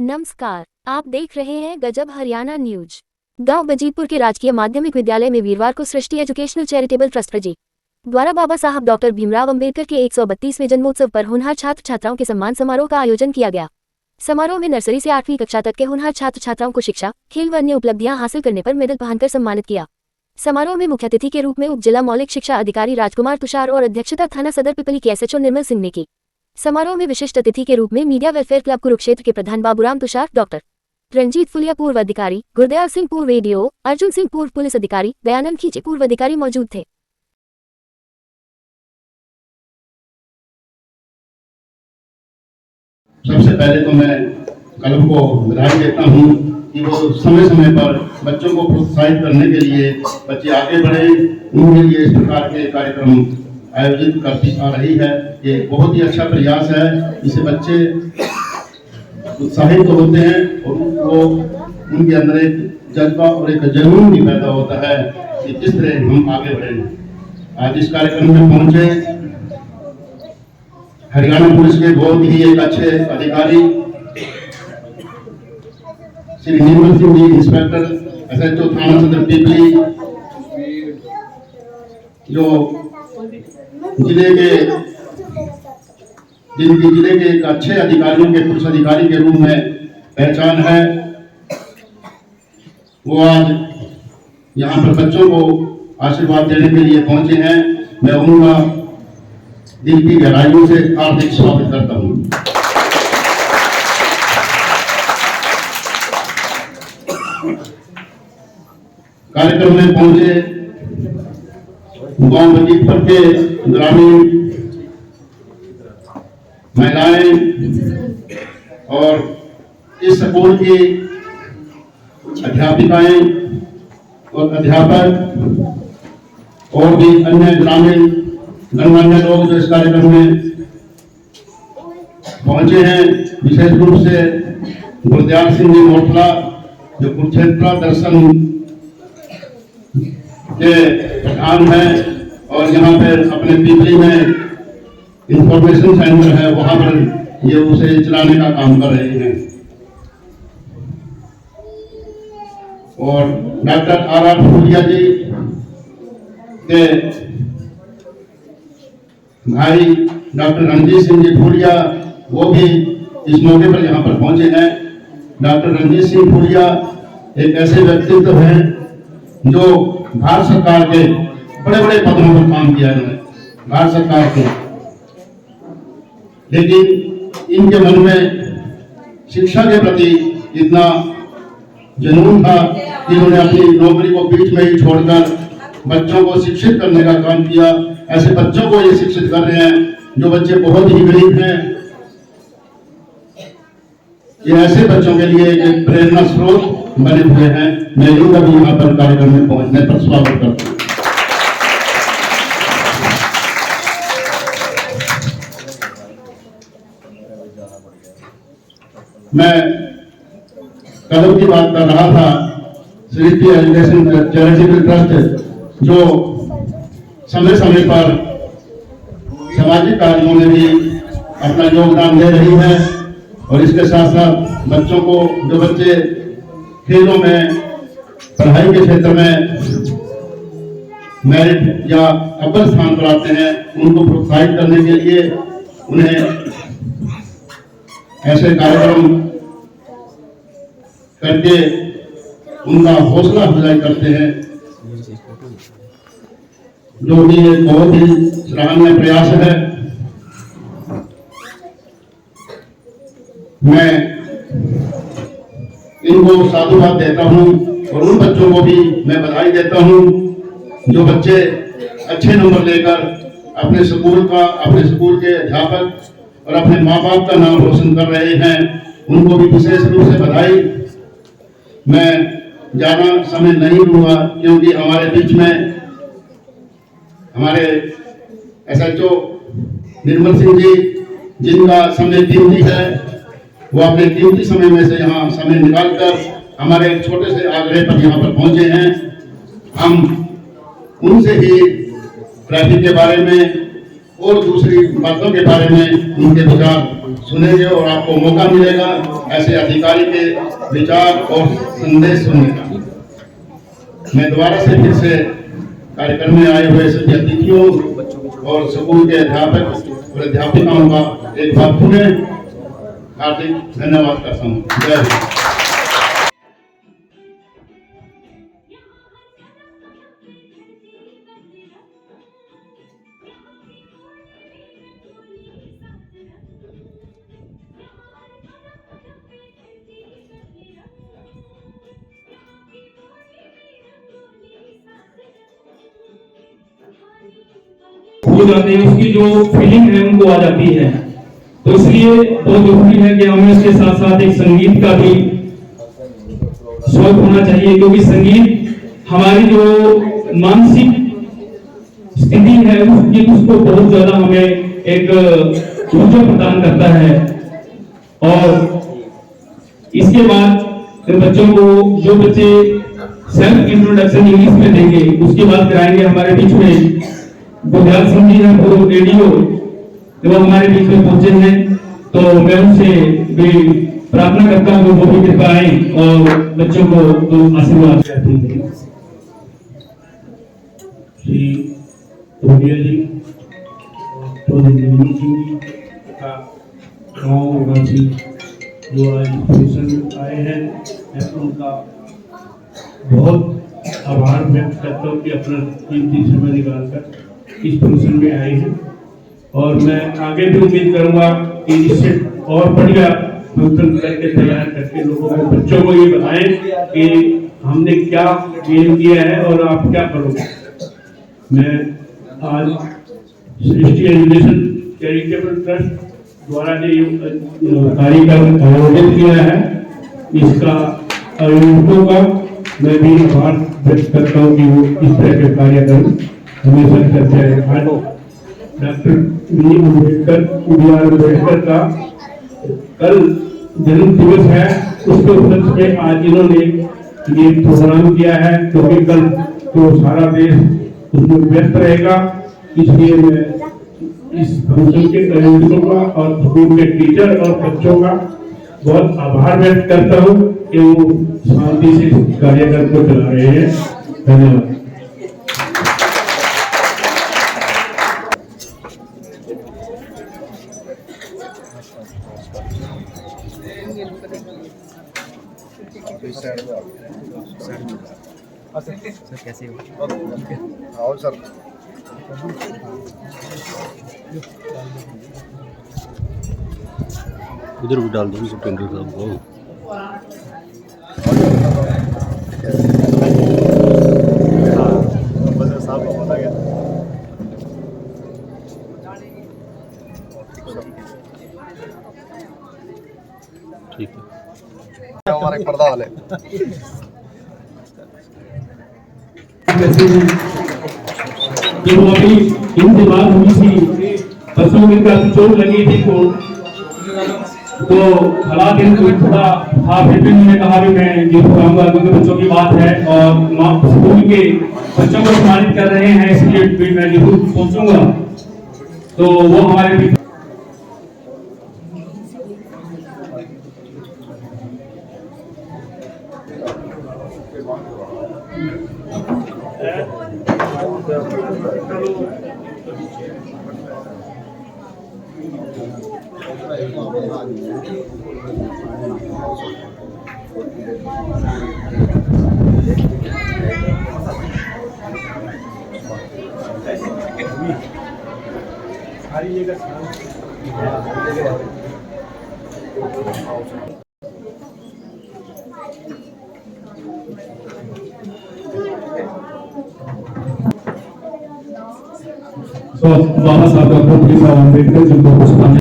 नमस्कार, आप देख रहे हैं गजब हरियाणा न्यूज। गांव बजीतपुर के राजकीय माध्यमिक विद्यालय में वीरवार को सृष्टि एजुकेशनल चैरिटेबल ट्रस्ट प्रजी द्वारा बाबा साहब डॉक्टर भीमराव अंबेडकर के 132वें जन्मोत्सव पर होनहार छात्र छात्राओं के सम्मान समारोह का आयोजन किया गया। समारोह में नर्सरी से 8वीं कक्षा तक के होनहार छात्र छात्राओं को शिक्षा, खेल व अन्य उपलब्धियां हासिल करने पर मेडल पहनाकर सम्मानित किया। समारोह में मुख्य अतिथि के रूप में उप जिला मौलिक शिक्षा अधिकारी राजकुमार तुषार और अध्यक्षता थाना सदर पिपली के SHO निर्मल सिंह ने की। समारोह में विशिष्ट अतिथि के रूप में मीडिया वेलफेयर क्लब कुरुक्षेत्र के प्रधान बाबूराम तुषार, डॉक्टर रंजीत फुलिया पूर्व अधिकारी, गुरदयाल सिंह पूर्व ADO, अर्जुन सिंह पूर्व पुलिस अधिकारी, दयानंद खींचे पूर्व अधिकारी मौजूद थे। सबसे पहले तो मैं क्लब को बधाई देता हूं कि वो समय समय पर बच्चों को प्रोत्साहित करने के लिए बच्चे आगे बढ़े, उनके लिए इस प्रकार के कार्यक्रम आयोजित करती आ रही है। ये बहुत ही अच्छा प्रयास है। इससे बच्चे उत्साहित तो होते हैं और वो उनके अंदर एक जज्बा और एक जुनून भी पैदा होता है कि किस तरह हम आगे बढ़ें। आज इस कार्यक्रम में पहुंचे हरियाणा पुलिस के बहुत ही एक अच्छे अधिकारी श्री निर्मल सिंह जी, इंस्पेक्टर SHO थाना सदर पिपली, जो जिनकी जिले के एक अच्छे अधिकारियों के पुलिस अधिकारी के रूप में पहचान है, वो आज यहाँ पर बच्चों को आशीर्वाद देने के लिए पहुंचे हैं। मैं उनका दिल की गहराइयों से हार्दिक स्वागत करता हूँ। कार्यक्रम में पहुंचे गांव बजीतपुर के ग्रामीण महिलाएं और इस स्कूल की अध्यापिकाएं और अध्यापक और भी अन्य ग्रामीण गणमान्य लोग जो इस कार्यक्रम में पहुंचे हैं, विशेष रूप से गुरदयाल सिंह जी मोटला जो कुरुक्षेत्र दर्शन के प्रधान हैं और यहाँ पर अपने पिपली में इंफॉर्मेशन सेंटर है, वहां पर ये उसे चलाने का काम कर रहे हैं। और डॉक्टर RR फुलिया जी के भाई डॉक्टर रंजीत सिंह जी फुलिया, वो भी इस मौके पर यहाँ पर पहुंचे हैं। डॉक्टर रंजीत सिंह फुलिया एक ऐसे व्यक्तित्व हैं जो भारत सरकार के बड़े बड़े पदों पर काम किया है भारत सरकार के, लेकिन इनके मन में शिक्षा के प्रति इतना जुनून था कि उन्होंने अपनी नौकरी को बीच में ही छोड़कर बच्चों को शिक्षित करने का काम किया। ऐसे बच्चों को ये शिक्षित कर रहे हैं जो बच्चे बहुत ही गरीब हैं। ये ऐसे बच्चों के लिए एक प्रेरणा स्रोत बने हुए हैं। मैं इनका भी यहाँ पर कार्यक्रम में पहुंचने पर स्वागत करता हूँ। मैं क्लब की बात कर रहा था, सृष्टि एजुकेशन चैरिटेबल ट्रस्ट जो समय समय पर सामाजिक कार्यों में भी अपना योगदान दे रही है और इसके साथ साथ बच्चों को, जो बच्चे खेलों में, पढ़ाई के क्षेत्र में मेरिट या अव्वल स्थान पर आते हैं, उनको प्रोत्साहित करने के लिए उन्हें ऐसे कार्यक्रम करके उनका हौसला अफजाई करते हैं, जो कि एक बहुत ही सराहनीय प्रयास है। मैं इनको साधुवाद देता हूं और उन बच्चों को भी मैं बधाई देता हूं जो बच्चे अच्छे नंबर लेकर अपने स्कूल का, अपने स्कूल के अध्यापक और अपने माँ बाप का नाम रोशन कर रहे हैं। उनको भी विशेष रूप से बधाई। मैं ज्यादा समय नहीं लूंगा क्योंकि हमारे बीच में हमारे SHO निर्मल सिंह जी, जिनका समय कीमती है, वो अपने कीमती समय में से यहाँ समय निकालकर हमारे एक छोटे से आग्रह पर यहाँ पर पहुंचे हैं। हम उनसे ही ट्रैफिक के बारे में और दूसरी बातों के बारे में उनके विचार सुनेंगे और आपको मौका मिलेगा ऐसे अधिकारी के विचार और संदेश सुनने का। मैं दोबारा से फिर से कार्यक्रम में आए हुए सभी अतिथियों और स्कूल के अध्यापक और अध्यापिकाओं का एक बार पुनः हार्दिक धन्यवाद करता हूँ। जय हिंद। हो जाते हैं, उसकी जो फीलिंग है उनको आ जाती है। तो इसलिए बहुत जरूरी है कि हमें इसके साथ साथ एक संगीत का भी शौक होना चाहिए, क्योंकि संगीत हमारी जो मानसिक स्थिति है उसको बहुत ज्यादा हमें एक ऊर्जा प्रदान करता है। और इसके बाद बच्चों को जो बच्चे सेल्फ इंट्रोडक्शन इंग्लिश में देंगे उसकी बात कराएंगे। हमारे बीच में गुरजाल सिंह जी हैं, पूर्व रेडियो, वो हमारे बीच में पहुंचे हैं, तो मैं उनसे भी प्रार्थना करता हूँ वो भी कृपा आए और बच्चों को तो आशीर्वाद दें। श्री टोडिया जी, सिंह जी का गाँव वासी जो आज पोजिशन आए हैं, मैं उनका बहुत आभार व्यक्त करता हूँ कि अपना कीमती समय निकालकर इस पोजिशन में आए हैं। और मैं आगे भी उम्मीद करूंगा कि इससे और बढ़िया फंक्शन करके तैयार करके लोगों को, बच्चों को ये बताएं कि हमने क्या गेम किया है और आप क्या करोगे। मैं आज सृष्टि एजुकेशन चैरिटेबल ट्रस्ट द्वारा जो कार्यक्रम आयोजित किया है, इसका आयोजकों का मैं भी आभार व्यक्त करता हूँ कि वो इस तरह के कार्यक्रम हमेशा करते हैं। आज डॉक्टर अम्बेडकर का कल जन्म दिवस है, उसके उपलक्ष्य में आज इन्होंने ये प्रोग्राम किया है, क्योंकि कल तो सारा देश उसमें व्यस्त रहेगा। इसलिए मैं इस फंक्शन के आयोजकों का और स्कूल के टीचर और बच्चों का बहुत आभार व्यक्त करता हूँ कि वो शांति से कार्यक्रम को चला रहे हैं। धन्यवाद। सर कैसे हो? आओ सर। उधर भी डाल दो टेंडर साहब को। साहब को बता गया। ठीक है, हमारा एक पर्दा वाले जो अभी इंतजार हुई थी, बसों में काफी चोट लगी थी तो हालात इनको थोड़ा था, फिर भी मैंने कहा भी मैं ये कराऊंगा क्योंकि बच्चों की बात है और स्कूल के बच्चों को सम्मानित कर रहे हैं, इसलिए भी मैं जरूर पहुंचूंगा। तो वो हमारे भी बाबा साहब डॉक्टर भीमराव अम्बेडकर जी को पुष्पांजलि।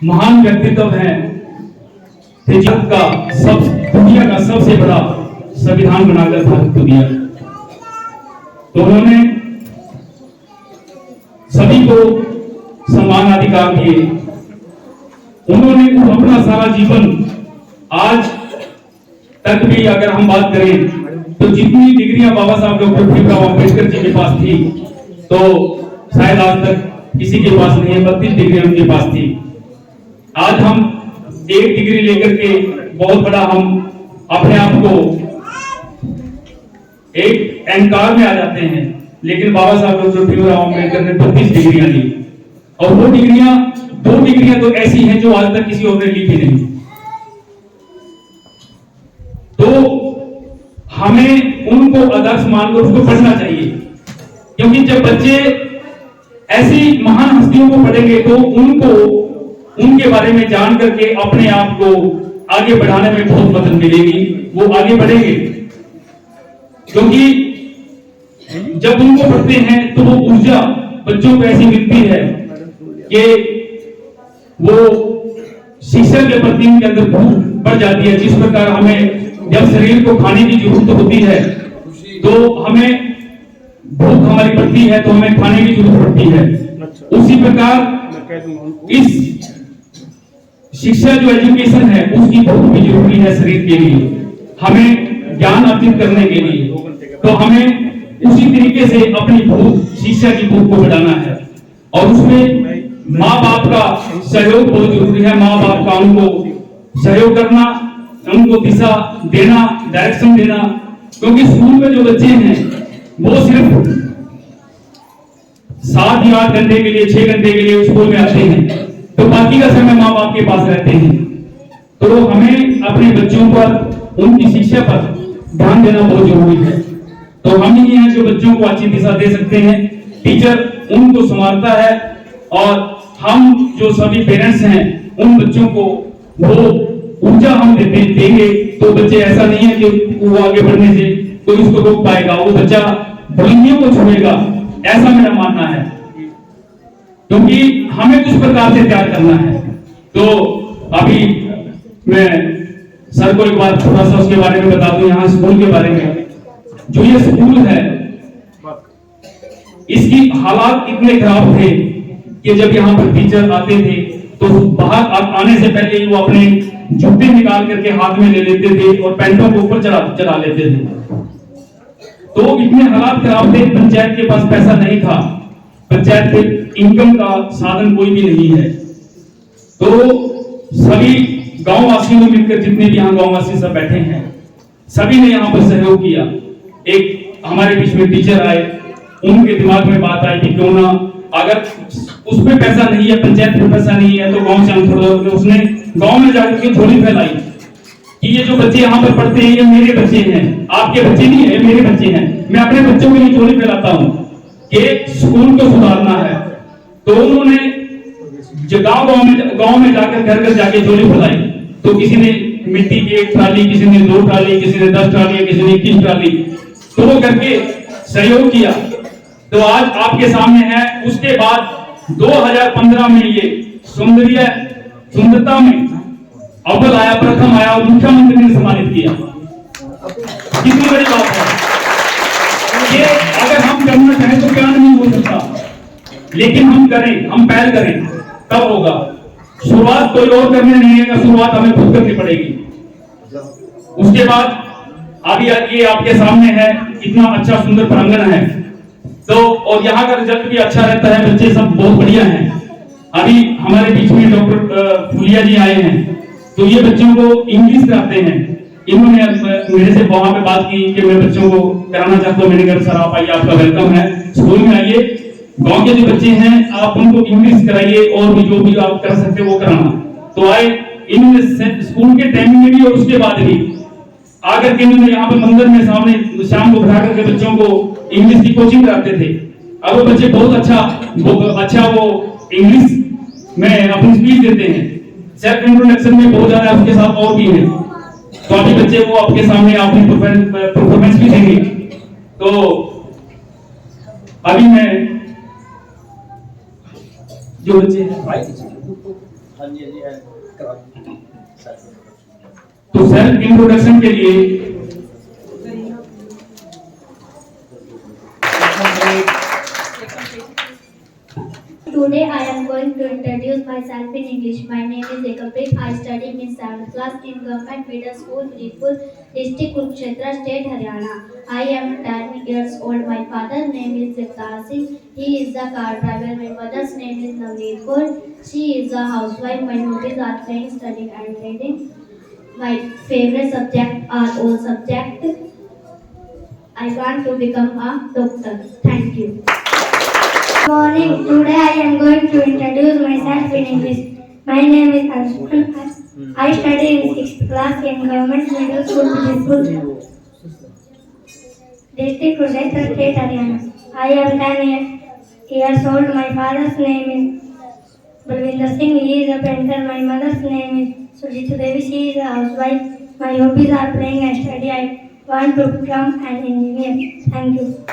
महान व्यक्तित्व है, का सब दुनिया का सबसे बड़ा संविधान बनाकर भारत को दिया। तो उन्होंने सभी को समान अधिकार दिए। उन्होंने अपना सारा जीवन, आज तक भी अगर हम बात करें तो जितनी डिग्रियां बाबा साहब डॉक्टर भीमराव अम्बेडकर जी के पास थी, तो शायद आज तक किसी के पास नहीं है, 32 डिग्री उनके पास थी। आज हम एक डिग्री लेकर के बहुत बड़ा हम अपने आप को एक अहंकार में आ जाते हैं, लेकिन बाबा साहब डॉक्टर भीमराव अम्बेडकर ने 32 डिग्रियां ली, और वो डिग्रियां, 2 डिग्रियां तो ऐसी हैं जो आज तक किसी और ने ली भी नहीं। तो हमें उनको आदर्श मानकर उसको पढ़ना चाहिए, क्योंकि जब बच्चे ऐसी महान हस्तियों को पढ़ेंगे तो उनको उनके बारे में जान करके अपने आप को आगे बढ़ाने में बहुत मदद मिलेगी, वो आगे बढ़ेंगे। क्योंकि जब उनको पढ़ते हैं तो वो ऊर्जा बच्चों को ऐसी मिलती है कि वो शिक्षा के प्रति उनके अंदर भूख बढ़ जाती है। जिस प्रकार हमें जब शरीर को खाने की जरूरत होती है तो हमें भूख हमारी बढ़ती है, तो हमें खाने की जरूरत पड़ती है। उसी प्रकार इस शिक्षा जो एजुकेशन है उसकी बहुत भी जरूरी है शरीर के लिए, हमें ज्ञान अर्जित करने के लिए। तो हमें उसी तरीके से अपनी भूख, शिक्षा की भूख को बढ़ाना है, और उसमें माँ बाप का सहयोग बहुत जरूरी है। माँ बाप का उनको सहयोग करना, उनको दिशा देना, डायरेक्शन देना। क्योंकि स्कूल में जो बच्चे हैं वो सिर्फ 7 या 8 घंटे के लिए, 6 घंटे के लिए स्कूल में आते हैं, तो बाकी का समय माँ बाप के पास रहते हैं। तो हमें अपने बच्चों पर, उनकी शिक्षा पर ध्यान देना बहुत जरूरी है। तो हम ही हैं जो बच्चों को अच्छी दिशा दे सकते हैं। टीचर उनको संभालता है, और हम जो सभी पेरेंट्स हैं उन बच्चों को वो ऊर्जा हम देंगे तो बच्चे, ऐसा नहीं है कि वो आगे बढ़ने से कोई उसको रोक पाएगा, वो बच्चा बुलंदियों को छुएगा, ऐसा मेरा मानना है। क्योंकि हमें किस प्रकार से तैयार करना है। तो अभी मैं सर को एक बार थोड़ा सा उसके बारे में बता दूं, यहाँ स्कूल के बारे में। जो ये स्कूल है इसकी हालात इतने खराब थे कि जब यहाँ पर टीचर आते थे तो बाहर आने से पहले वो अपने जूते निकाल करके हाथ में ले लेते थे और पैंटों को ऊपर चढ़ा लेते थे। तो इतने हालात खराब थे, पंचायत के पास पैसा नहीं था, पंचायत के इनकम का साधन कोई भी नहीं है। तो सभी गांव वासियों ने मिलकर, जितने भी यहाँ गांव वासी सब बैठे हैं, सभी ने यहाँ पर सहयोग किया। एक हमारे बीच में टीचर आए, उनके दिमाग में बात आई कि क्यों ना, अगर उसमें पैसा नहीं है, पंचायत में पैसा नहीं है, तो गांव से हम थोड़ा, उसने गांव में जाकर के झोली फैलाई कि ये जो बच्चे यहाँ पर पढ़ते हैं ये मेरे बच्चे हैं, आपके बच्चे नहीं है, मेरे बच्चे हैं। मैं अपने बच्चों के लिए झोली फैलाता हूँ कि स्कूल को सुधारना है। तो उन्होंने गांव में जाकर घर घर जाके झोली फैलाई। तो किसी ने मिट्टी की 1 ट्राली, किसी ने 2 ट्राली, किसी ने 10 ट्राली, किसी ने 21 ट्राली, तो वो करके सहयोग किया। तो आज आपके सामने है। उसके बाद 2015 में ये सुंदरता में अव्वल आया, प्रथम आया, और मुख्यमंत्री ने सम्मानित किया। कितनी बड़ी बात है ये। अगर हम करना चाहें तो क्या नहीं हो सकता, लेकिन हम करें, हम पहल करें, तब होगा। शुरुआत कोई और करने नहीं है, शुरुआत हमें खुद करनी पड़ेगी। उसके बाद अभी ये आपके सामने है, इतना अच्छा सुंदर प्रांगण है। तो और यहाँ का रिजल्ट भी अच्छा रहता है, बच्चे सब बहुत बढ़िया हैं। अभी हमारे बीच में डॉक्टर फुलिया जी आए हैं, तो ये बच्चों को इंग्लिश कराते हैं। इन्होंने मेरे से वहां पे बात की कि मैं बच्चों को कराना चाहता हूँ। मैंने कहा सर आप आइए, आपका वेलकम है, स्कूल में आइए, गांव के जो बच्चे हैं आप उनको इंग्लिश कराइए, और भी जो भी आप कर सकते हो वो कराना। तो आए, इन्होंने स्कूल के टाइमिंग में भी और उसके बाद भी आकर के इन्होंने यहाँ पे मंदिर में सामने शाम को बिठा करके बच्चों को इंग्लिश की कोचिंग कराते थे। अब वो बच्चे बहुत अच्छा वो इंग्लिश में अपनी स्पीच देते हैं। सेल्फ इंट्रोडक्शन में बहुत ज्यादा उसके साथ और भी है। तो अभी बच्चे वो आपके सामने अपनी परफॉर्मेंस भी देंगे। तो अभी मैं जो बच्चे हैं तो सेल्फ इंट्रोडक्शन के लिए Today I am going going to introduce myself in English. My name is Ekaprit. I study in 7th class in Government Middle School, Brijpur, District Kurukshetra, State Haryana. I am 10 years old. My father's name is Jagtar Singh. He is a car driver. My mother's name is Navneet Kaur. She is a housewife. My hobbies are playing, studying and reading. My favorite subject are all subjects. I want to become a doctor. Thank you. Good morning. Today I am going to introduce myself in English. My name is Anshuman. I study in 6th class in Government Middle School, Brijpur, District Kurukshetra, State Haryana. I am 10 years old. My father's name is Balvinder Singh. He is a painter. My mother's name is Sujita Devi. She is a housewife. My hobbies are playing and study. I want to become an engineer. Thank you.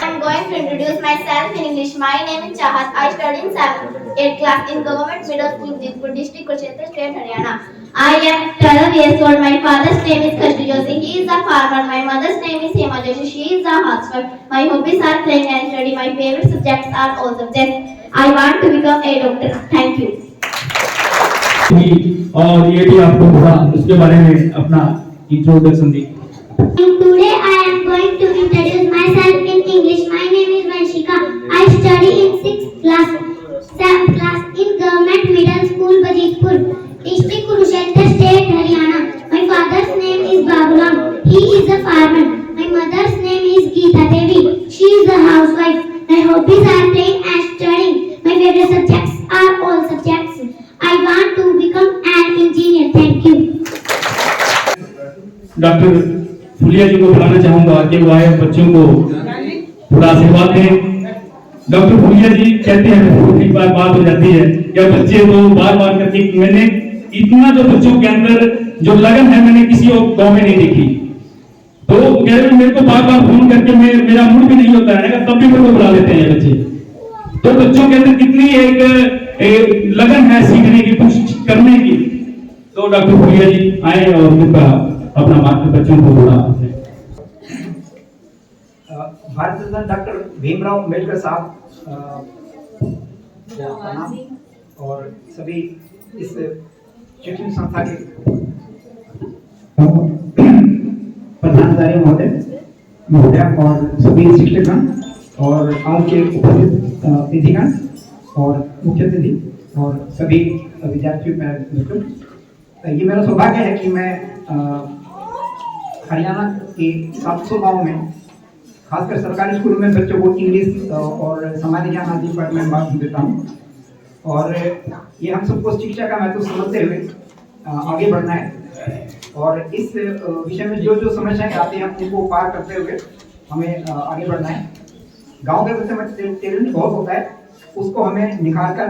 I am going to introduce myself in English. My name is Chahat. I study in 8th class in Government Middle School, Brijpur, District Kurukshetra, State Haryana. I am 12 years old. My father's name is Kashtu Joshi. He is a farmer. My mother's name is Hema Joshi. She is a housewife. My hobbies are playing and study. My favorite subjects are all subjects. I want to become a doctor. Thank you. और ये भी आपको थोड़ा उसके बारे में अपना introduction the. Today I am going to introduce myself in English. My name is Vanshika. I study in 7th class in Government Middle School, Brijpur, District Kurukshetra, State Haryana. My father's name is Baburam. He is a farmer. My mother's name is Geeta Devi. She is a housewife. My hobbies are playing and studying. My favorite subjects are all subjects. I want to become an engineer. Thank you. Doctor फुलिया जी को बुलाना चाहूंगा कि वो आए बच्चों को थोड़ा आशीर्वाद दें। डॉक्टर फुलिया जी कहते हैं एक बार बात हो जाती है कि बच्चे तो बार बार करके मैंने इतना जो बच्चों के अंदर जो लगन है मैंने किसी और गांव में नहीं देखी। तो कह रहे मेरे को बार बार फोन करके मेरा मूड भी नहीं होता है तब भी मेरे को बुला लेते हैं बच्चे। तो बच्चों के अंदर कितनी एक लगन है सीखने की, कुछ करने की। तो डॉक्टर फुलिया जी आए और कृपया अपना मात्र बच्चों को बोला। भारत रत्न डॉक्टर भीमराव अम्बेडकर साहब प्रणाम और सभी इस शिक्षण संस्था के प्रधानाचार्य महोदय और सभी शिक्षकगण और आज के उपस्थित अतिथिगण और मुख्य अतिथि और सभी विद्यार्थियों। ये मेरा सौभाग्य है कि मैं हरियाणा के 700 गाँव में खासकर सरकारी स्कूल में बच्चों को इंग्लिश और सामान्य ज्ञान आदि पर मैं बात देता हूँ। और ये हम सबको शिक्षा का महत्व समझते हुए आगे बढ़ना है और इस विषय में जो जो समस्याएं आती हैं उनको पार करते हुए हमें आगे बढ़ना है। गांव के बच्चे में टैलेंट बहुत होता है, उसको हमें निखार कर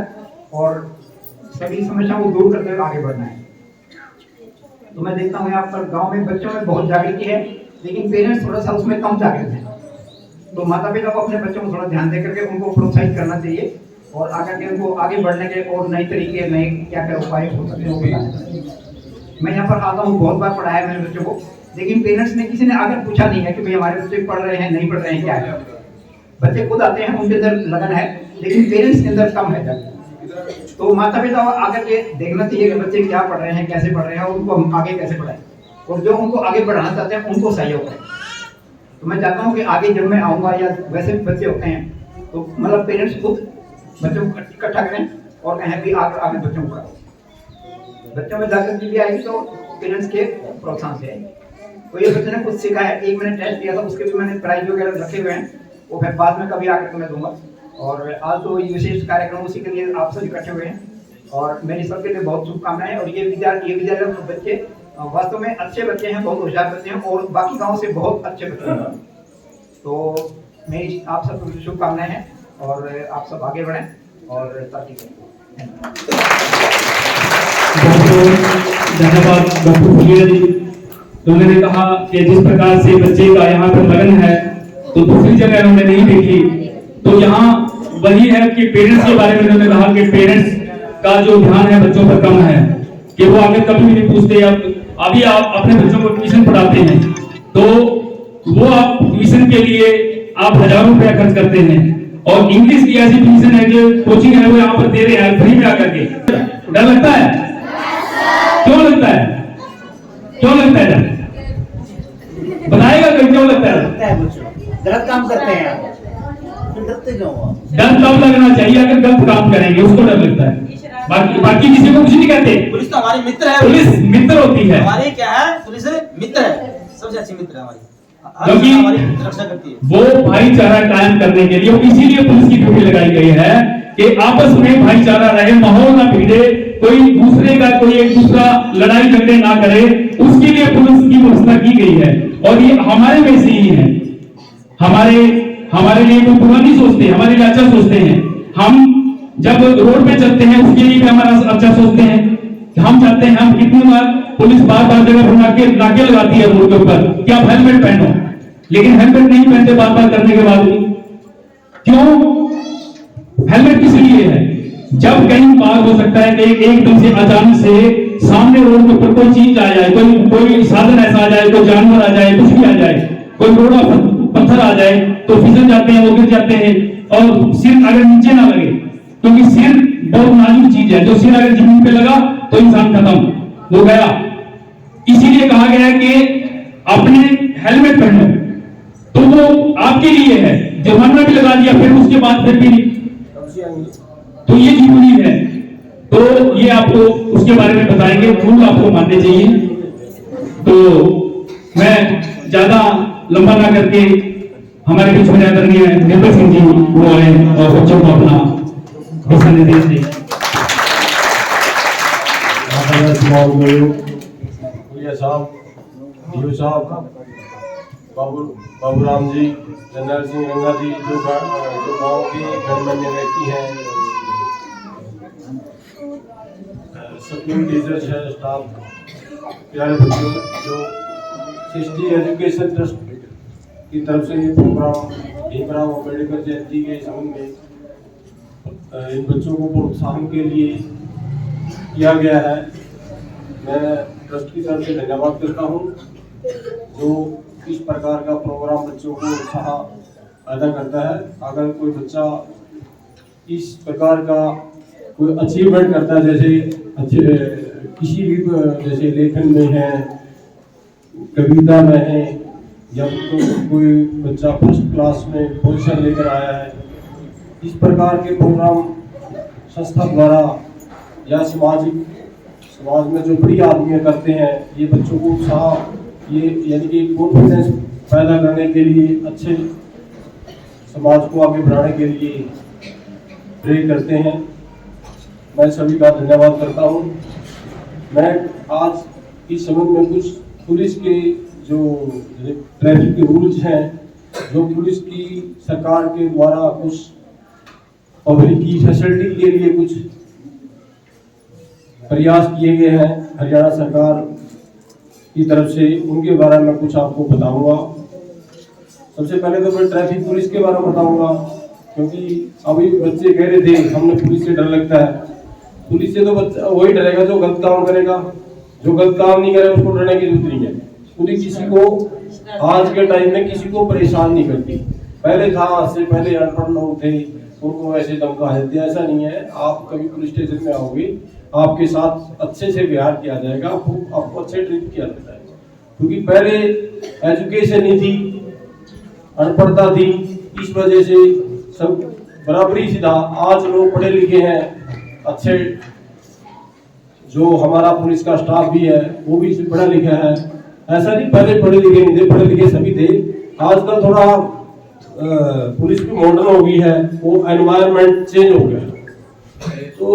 और सभी समस्याओं को दूर करते हुए आगे बढ़ना है। तो मैं देखता हूँ यहाँ पर गांव में बच्चों में बहुत जागृति है, लेकिन पेरेंट्स थोड़ा सा उसमें कम जागृत हैं। तो माता पिता को अपने बच्चों को थोड़ा ध्यान दे करके उनको प्रोत्साहित करना चाहिए और आकर के उनको आगे बढ़ने के और नए तरीके नए क्या क्या उपाय हो सकते हैं वो बताना। मैं यहाँ पर आता हूँ, बहुत बार पढ़ाया मैंने बच्चों को, लेकिन पेरेंट्स ने किसी ने आकर पूछा नहीं है कि भाई हमारे बच्चे पढ़ रहे हैं नहीं पढ़ रहे हैं क्या है। बच्चे खुद आते हैं, उनके अंदर लगन है, लेकिन पेरेंट्स के अंदर कम है जाकर। तो माता पिता आकर के देखना चाहिए कि बच्चे क्या पढ़ रहे हैं, कैसे पढ़ रहे हैं और उनको हम आगे कैसे पढ़ाएं और जो उनको आगे बढ़ाना चाहते हैं उनको सहयोग करें। तो मैं चाहता हूँ कि आगे जब मैं आऊँगा या वैसे भी बच्चे होते हैं तो मतलब पेरेंट्स खुद बच्चों को इकट्ठा करें और कहें भी आगे बच्चों को पढ़ाओ। बच्चों में जागृति भी आएगी तो पेरेंट्स के प्रोत्साहन से आएगी। तो ये बच्चे ने कुछ सीखा है, एक मैंने टेस्ट दिया था, उसके भी मैंने प्राइज वगैरह रखे हुए हैं, वो फिर बाद में कभी आकर मैं दूंगा। और आज तो ये विशेष कार्यक्रम उसी के लिए आप सब इकट्ठे हुए हैं और मेरी सबके लिए बहुत शुभकामनाएं। और ये विद्यालय बच्चे वास्तव में अच्छे बच्चे हैं, बहुत होशियार बच्चे हैं और बाकी गाँव से बहुत अच्छे बच्चे हैं। तो मेरी आप सबको शुभकामनाएं हैं और आप सब आगे बढ़ें और तरक्की करें। धन्यवाद डॉक्टर फुलिया जी। तो उन्होंने कहा कि जिस प्रकार से बच्चे का यहाँ पर लगन है तो दूसरी जगह उन्होंने नहीं देखी। तो यहाँ वही है कि पेरेंट्स के बारे में उन्होंने कहा कि पेरेंट्स का जो ध्यान है बच्चों पर कम है कि वो आगे कभी भी नहीं पूछते। अभी आप अपने बच्चों को ट्यूशन पढ़ाते हैं तो वो आप ट्यूशन के लिए आप हजारों रुपया खर्च करते हैं और इंग्लिश की ऐसी पोजीशन है जो कोचिंग है वो यहाँ पर दे रहे हैं फ्री में आकर के। डर लगता है? क्यों लगता है? क्यों लगता है डर? बताएगा कोई क्यों लगता है? गलत काम करते हैं फिर डरते क्यों हो? डर तब लगना चाहिए अगर गलत काम करेंगे, उसको डर लगता है। बाकी किसी को कुछ नहीं कहते। पुलिस तो हमारी मित्र है, पुलिस मित्र होती है हमारी क्या है, पुलिस मित्र है, सबसे अच्छी मित्र है हमारी, क्योंकि हमारी रक्षा करती है। वो भाईचारा कायम करने के लिए, इसीलिए पुलिस की ड्यूटी लगाई गई है कि आपस में भाईचारा रहे, माहौल ना बिगड़े, कोई एक दूसरा लड़ाई झगड़े ना करे, उसके लिए पुलिस की व्यवस्था की गई है। और ये हमारे में से ही है, हमारे लिए कोई बुरा नहीं सोचते, हमारे लिए अच्छा सोचते हैं। हम जब रोड पे चलते हैं उसके लिए भी हमारा अच्छा सोचते हैं। हम चाहते हैं, हम कितनी बार पुलिस बार जगह पर नाके लगाती है रोड के ऊपर कि आप हेलमेट पहनो, लेकिन हेलमेट नहीं पहनते बार करने के बाद भी। क्यों? हेलमेट किस लिए है? जब कहीं बार हो सकता है कि एकदम से अचानक से सामने रोड के ऊपर कोई चीज आ जाए, कोई साधन ऐसा आ जाए, कोई जानवर आ जाए, कुछ भी आ जाए, कोई रोड़ा पत्थर आ जाए तो फिसल जाते हैं, वो गिर जाते हैं। और सिर अगर नीचे ना लगे, क्योंकि सिर बहुत नाजुक चीज है, जो सिर अगर जमीन पे लगा तो इंसान खत्म हो गया। इसीलिए कहा गया है कि अपने हेलमेट पहनो, तो वो आपके लिए है। जुर्माना भी लगा दिया फिर उसके बाद फिर भी नहीं, तो ये जरूरी है। तो ये आपको उसके बारे में बताएंगे, रूल आपको मानने चाहिए। तो मैं ज्यादा लंबा ना करके हमारे बीच में आदरणीय निर्भय सिंह जी वो आए और बच्चों को अपना दिशा निर्देश दें। साहब, बाबूराम जी, जनरल सिंह रंगा जी, जो गांव के गणमान्य व्यक्ति हैं, सभी टीचर्स है, स्टाफ, प्यारे बच्चों, जो सृष्टि एजुकेशन ट्रस्ट की तरफ से ये प्रोग्राम भीमराव अम्बेडकर जयंती के संबंध में इन बच्चों को प्रोत्साहन के लिए किया गया है। मैं ट्रस्ट की तरफ से धन्यवाद करता हूँ जो इस प्रकार का प्रोग्राम बच्चों को उत्साह पैदा करता है। अगर कोई बच्चा इस प्रकार का कोई अचीवमेंट करता है, जैसे किसी भी जैसे लेखन में है, कविता में है, या तो कोई बच्चा फर्स्ट क्लास में पोजीशन लेकर आया है, इस प्रकार के प्रोग्राम संस्था द्वारा या समाज में जो बड़ी आदमी करते हैं, ये बच्चों को उत्साह, ये यानी कि कॉन्फिडेंस पैदा करने के लिए, अच्छे समाज को आगे बढ़ाने के लिए प्रेरित करते हैं। मैं सभी का धन्यवाद करता हूँ। मैं आज इस संबंध में कुछ पुलिस के जो ट्रैफिक के रूल्स हैं, जो पुलिस की सरकार के द्वारा कुछ पब्लिक की फैसिलिटी के लिए कुछ प्रयास किए गए हैं हरियाणा सरकार की तरफ से, उनके बारे में कुछ आपको बताऊंगा। सबसे पहले तो मैं ट्रैफिक पुलिस के बारे में बताऊंगा, क्योंकि अभी बच्चे कह रहे थे हमने पुलिस से डर लगता है। पुलिस से तो बच्चा वही डरेगा जो गलत काम करेगा, जो गलत काम नहीं करेगा उसको डरने की जरूरत नहीं है। पुलिस किसी को आज के टाइम में किसी को परेशान नहीं करती। पहले था, आज से पहले अनपढ़ लोग थे, उनको ऐसे धमका देते, ऐसा नहीं है। आप कभी पुलिस स्टेशन में आओगे, आपके साथ अच्छे से व्यवहार किया जाएगा, आपको अच्छे ट्रीट किया जाता है। क्योंकि पहले एजुकेशन नहीं थी, अनपढ़ता थी, इस वजह से सब बराबरी से था। आज लोग पढ़े लिखे हैं, अच्छे, जो हमारा पुलिस का स्टाफ भी है वो भी पढ़ा लिखा है। ऐसा नहीं पहले पढ़े लिखे नहीं थे, पढ़े लिखे सभी थे। आजकल थोड़ा पुलिस भी मॉडर्न हो गई है, वो एनवायरनमेंट चेंज हो गया। तो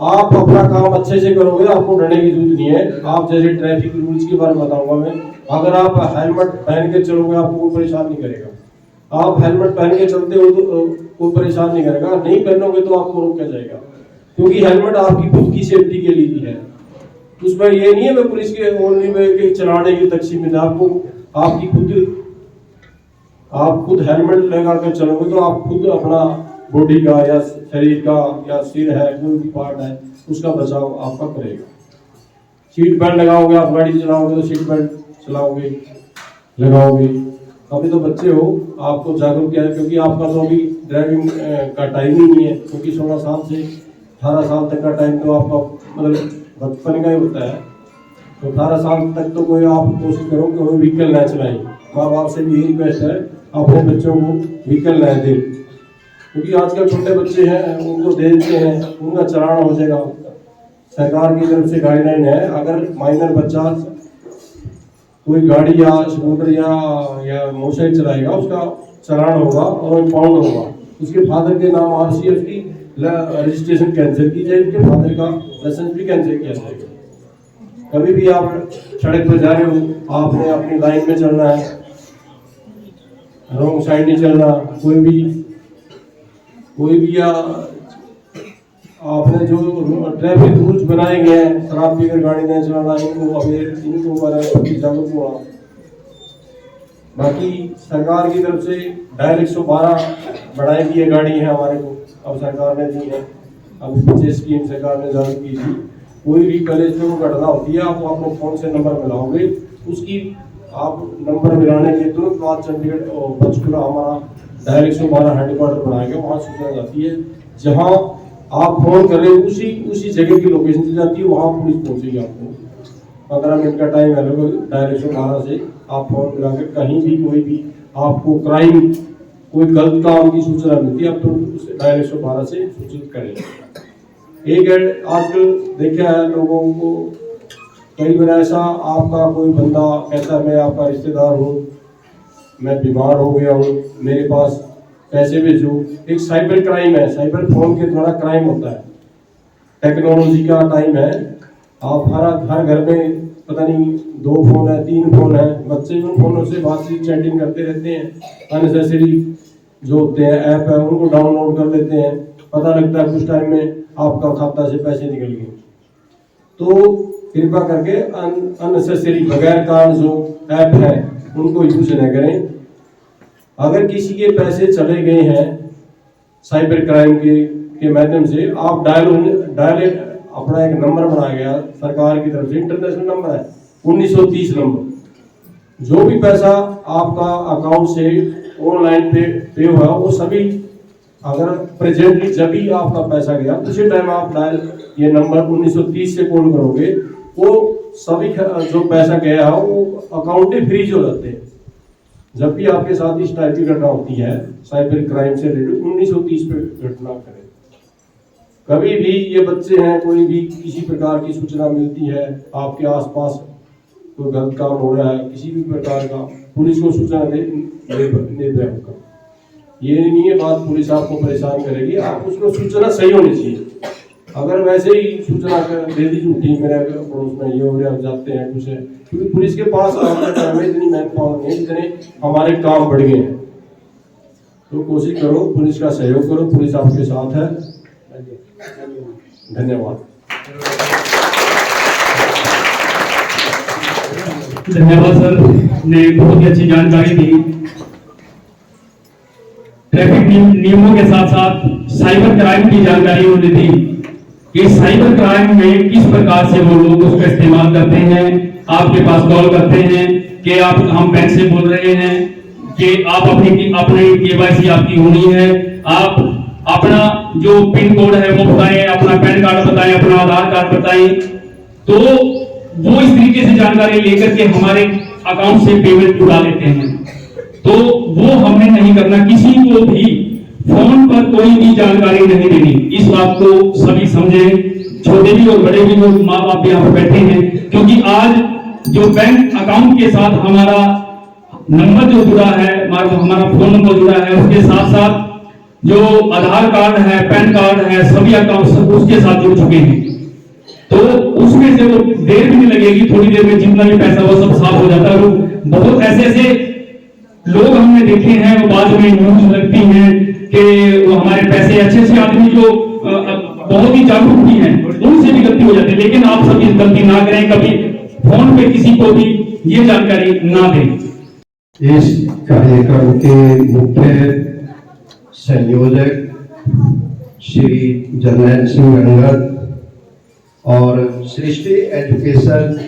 आप अपना काम अच्छे से करोगे, आपको डरने की जरूरत नहीं है। आप जैसे ट्रैफिक रूल्स के बारे में बताऊंगा मैं, अगर आप हेलमेट पहन के चलोगे आपको कोई परेशान नहीं करेगा। आप हेलमेट पहन के चलते हो तो कोई परेशान नहीं करेगा, नहीं पहनोगे तो आपको रोका जाएगा, क्योंकि हेलमेट आपकी खुद की सेफ्टी के लिए भी है। उसमें ये नहीं है मैं पुलिस के ओनली में के चलाने की तक सीमित है। आपको आपकी आप खुद हेलमेट लगा कर चलोगे तो आप खुद अपना बॉडी का या शरीर का या सिर है, कोई भी पार्ट है, उसका बचाव आपका करेगा। सीट बेल्ट लगाओगे, आप गाड़ी चलाओगे तो सीट बेल्ट चलाओगे लगाओगे, अभी तो बच्चे हो, आपको जागरूक किया है, क्योंकि आपका तो अभी ड्राइविंग का टाइम ही नहीं है, क्योंकि 16 साल से 18 साल तक का टाइम तो आपका मतलब बचपन का ही होता है। तो 18 साल तक तो कोई आप कोशिश करो कि कोई व्हीकल ना चलाएं। माँ बाप से भी यही रिक्वेस्ट है, आप अपने बच्चों को व्हीकल ना दें, क्योंकि आजकल छोटे बच्चे हैं, उनको दे देते हैं, उनका चलान हो जाएगा। सरकार की तरफ से गाइडलाइन है, अगर माइनर बच्चा कोई गाड़ी या स्कूटर या मोटरसाइकिल चलाएगा, उसका चलान होगा और इम्पाउंड होगा। उसके फादर के नाम RCF की रजिस्ट्रेशन कैंसिल की जाएगी, उसके फादर का लाइसेंस भी कैंसिल किया जाएगा। कभी भी आप सड़क पर जा रहे हो, आपने अपनी लाइन में चलना है, रॉन्ग साइड नहीं चलना। कोई भी आपने जो ट्रैफिक रूल्स बनाए गए हैं, शराब पीकर गाड़ी नहीं चलाना, इनको जागरूक हुआ। बाकी सरकार की तरफ से डायल 112 बढ़ाई गई है गाड़ी है हमारे को, अब सरकार ने दी है। अब पीछे स्कीम सरकार ने जारी की थी, कोई भी कॉलेज में वो घटना होती है, आप अपने फोन से नंबर मिलाओगे, उसकी आप नंबर मिलाने के तुरंत बाद चंडीगढ़ और पंचकुला हमारा डायल 112 हेडक्वार्टर बनाया गया, वहाँ सूचना जाती है। जहाँ आप फोन कर रहे हो उसी जगह की लोकेशन दी जाती है, वहाँ पुलिस पहुंचेगी। आपको 15 मिनट का टाइम है, डायल 112 से आप फोन मिलाकर कहीं भी कोई भी आपको क्राइम, कोई गलत काम की सूचना मिलती है, आप तो डायल 112 से सूचित करें। एक आजकल देखा है लोगों को, कई बार ऐसा आपका कोई बंदा कहता है मैं आपका रिश्तेदार हूँ, मैं बीमार हो गया हूँ, मेरे पास पैसे भेजो। एक साइबर क्राइम है, साइबर फोन के द्वारा क्राइम होता है। टेक्नोलॉजी का टाइम है, आप हर घर में पता नहीं 2 फोन है, 3 फोन है, बच्चे उन फोनों से बातचीत चैटिंग करते रहते हैं। अननेसेसरी जो होते हैं ऐप है उनको डाउनलोड कर लेते हैं, पता लगता है कुछ टाइम में आपका खाता से पैसे निकल गए। तो कृपा करके अननेसेसरी बगैर कारण जो ऐप है उनको यूज न करें। अगर किसी के पैसे चले गए हैं साइबर क्राइम के माध्यम से, आप डायल अपना एक नंबर बनाया गया सरकार की तरफ से, इंटरनेशनल नंबर है 1930 नंबर। जो भी पैसा आपका अकाउंट से ऑनलाइन पे हुआ वो सभी, अगर प्रेजेंटली जब भी आपका पैसा गया उसी टाइम आप डायल ये नंबर 1930 से कॉल करोगे, वो सभी जो पैसा गया है वो अकाउंट ही फ्रीज हो जाते हैं। जब भी आपके साथ इस टाइप की घटना होती है साइबर क्राइम से रिलेटेड, 1930 पे घटना करें। कभी भी ये बच्चे हैं, कोई भी किसी प्रकार की सूचना मिलती है, आपके आसपास कोई गलत काम हो रहा है किसी भी प्रकार का, पुलिस को सूचना निर्भय होगा। ये नहीं है बात पुलिस आपको परेशान करेगी, आप उसको सूचना सही होनी चाहिए। अगर वैसे ही सूचना दे दी झूठी, मेरे पड़ोस में ये हो रहा जाते हैं कुछ है, क्योंकि पुलिस के पास इतनी मैन पावर नहीं जितने हमारे काम बढ़ गए हैं। तो कोशिश करो, पुलिस का सहयोग करो, पुलिस आपके साथ है। धन्यवाद। धन्यवाद सर ने बहुत ही अच्छी जानकारी दी। ट्रैफिक नियमों के साथ साथ साइबर क्राइम की जानकारी उन्होंने दी कि साइबर क्राइम में किस प्रकार से वो लोग उसका इस्तेमाल करते हैं। आपके पास कॉल करते हैं कि आप हम बैंक से बोल रहे हैं कि आप अपनी KYC आपकी होनी है, आप अपना जो पिन कोड है वो बताएं, अपना पैन कार्ड बताएं, अपना आधार कार्ड बताएं। तो वो इस तरीके से जानकारी लेकर के हमारे अकाउंट से पेमेंट उड़ा लेते हैं। तो वो हमने नहीं करना, किसी को भी फोन पर कोई भी जानकारी नहीं देनी। इस बात को सभी समझे, छोटे भी और बड़े भी लोग, माँ बाप भी यहाँ पर बैठे हैं, क्योंकि आज जो बैंक अकाउंट के साथ हमारा नंबर जो जुड़ा है, हमारा फोन नंबर जुड़ा है, उसके साथ साथ जो आधार कार्ड है, पैन कार्ड है, सभी अकाउंट उसके साथ जुड़ चुके हैं। तो उसमें से वो देर भी नहीं लगेगी, थोड़ी देर में जितना भी पैसा वो सब साफ हो जाता है। बहुत ऐसे लोग हमने देखे हैं, वो बाद में न्यूज लगती हैं कि वो हमारे पैसे, अच्छे आदमी जो बहुत ही जागरूक भी हैं, उनसे भी गलती हो जाती है। लेकिन आप सब इस गलती ना करें, कभी फोन पे किसी को भी ये जानकारी ना दें। इस कार्यक्रम के मुख्य संयोजक श्री जर्नैल सिंह अंगद और सृष्टि एजुकेशन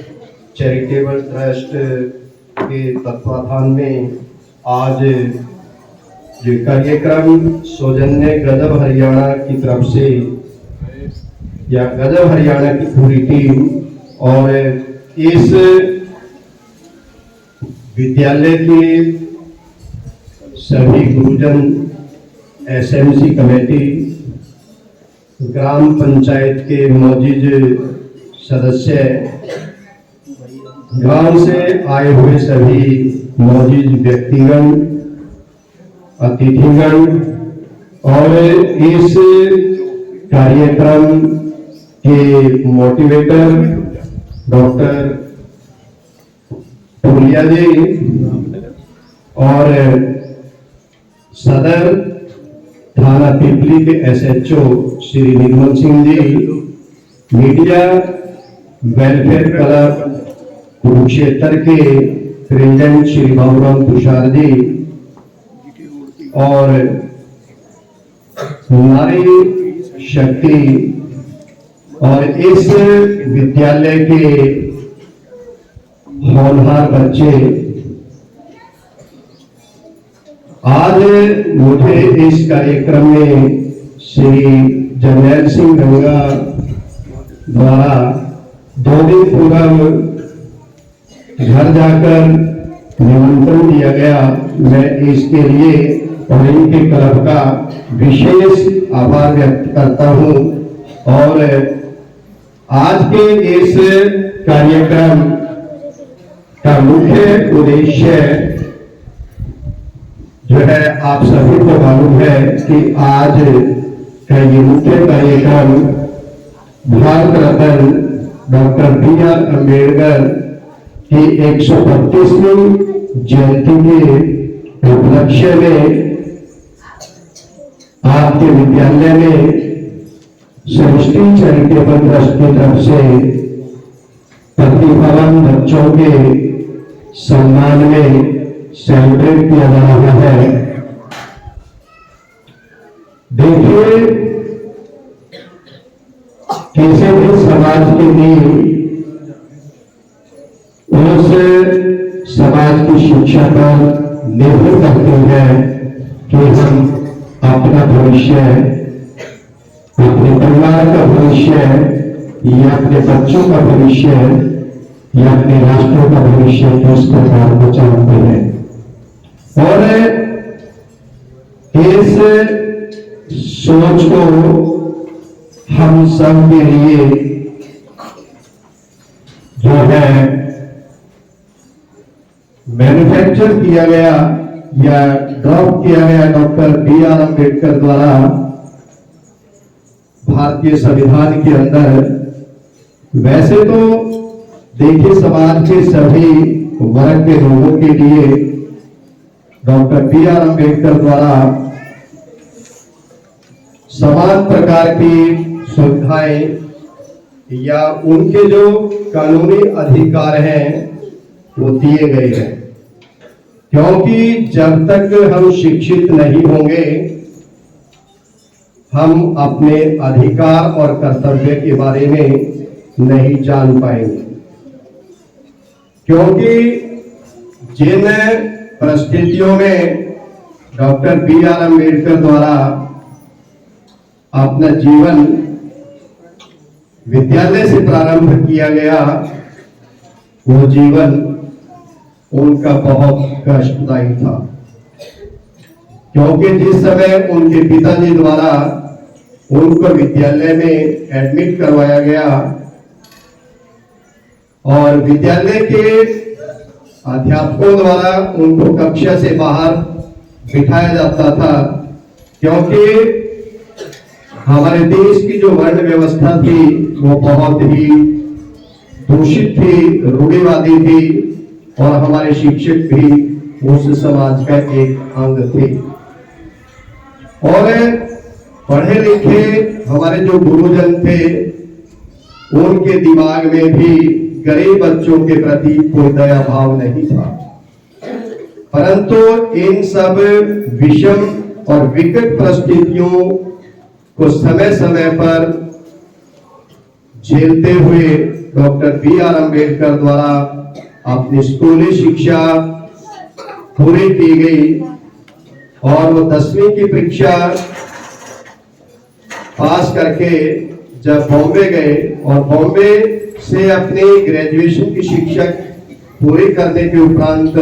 चैरिटेबल ट्रस्ट के तत्वाधान में आज ये कार्यक्रम सौजन्य गजब हरियाणा की तरफ से या गजब हरियाणा की पूरी टीम और इस विद्यालय के सभी गुरुजन, एसएमसी कमेटी, ग्राम पंचायत के मौजूद सदस्य, गांव से आए हुए सभी मौजूद व्यक्तिगण, अतिथिगण और इस कार्यक्रम के मोटिवेटर डॉक्टर पुलिया जी और सदर थाना पिपली के SHO Shri Nirmal Singh ji, media welfare club Kurukshetra के प्रेसिडेंट श्री बाबूराम तुषार जी और नारी शक्ति और इस विद्यालय के होनहार बच्चे, आज मुझे इस कार्यक्रम में श्री जर्नैल सिंह गंगा द्वारा 2 दिन पूर्व घर जाकर निमंत्रण दिया गया। मैं इसके लिए और इनके क्लब का विशेष आभार व्यक्त करता हूं और आज के इस कार्यक्रम का मुख्य उद्देश्य जो है आप सभी को मालूम है कि आज का ये मुख्य कार्यक्रम भारत रत्न डॉक्टर बी.आर. अम्बेडकर की 132वीं जयंती के उपलक्ष्य में आपके विद्यालय में सृष्टि चैरिटेबल ट्रस्ट की तरफ से प्रतिभावान बच्चों के सम्मान में सेलिब्रेट किया जा रहा है। देखिए, किसी भी समाज के लिए उस समाज की शिक्षा पर निर्भर करती है कि हम अपना भविष्य, अपने परिवार का भविष्य या अपने बच्चों का भविष्य या अपने राष्ट्र का भविष्य किस प्रकार को चाहते हैं। और इस सोच को हम सब के लिए जो है मैन्युफैक्चर किया गया या ड्रॉप किया गया डॉक्टर बी.आर. अम्बेडकर द्वारा भारतीय संविधान के अंदर। वैसे तो देखिए, समाज के सभी वर्ग के लोगों के लिए डॉक्टर बी.आर. अम्बेडकर द्वारा समान प्रकार की सुविधाएं या उनके जो कानूनी अधिकार हैं वो दिए गए हैं, क्योंकि जब तक हम शिक्षित नहीं होंगे हम अपने अधिकार और कर्तव्य के बारे में नहीं जान पाएंगे। क्योंकि जिन परिस्थितियों में डॉक्टर बी.आर. अम्बेडकर द्वारा अपना जीवन विद्यालय से प्रारंभ किया गया, वो जीवन उनका बहुत कष्टदायी था। क्योंकि जिस समय उनके पिताजी द्वारा उनको विद्यालय में एडमिट करवाया गया और विद्यालय के अध्यापकों द्वारा उनको कक्षा से बाहर बिठाया जाता था, क्योंकि हमारे देश की जो वर्ण व्यवस्था थी वो बहुत ही दूषित थी, रूढ़िवादी थी और हमारे शिक्षक भी उस समाज का एक अंग थे। और पढ़े लिखे हमारे जो गुरुजन थे उनके दिमाग में भी गरीब बच्चों के प्रति कोई दया भाव नहीं था, परंतु इन सब विषम और विकट परिस्थितियों को समय समय पर झेलते हुए डॉक्टर बी.आर. अम्बेडकर द्वारा अपनी स्कूली शिक्षा पूरी की गई और वो 10वीं की परीक्षा पास करके जब बॉम्बे गए और बॉम्बे से अपनी ग्रेजुएशन की शिक्षा पूरी करने के उपरांत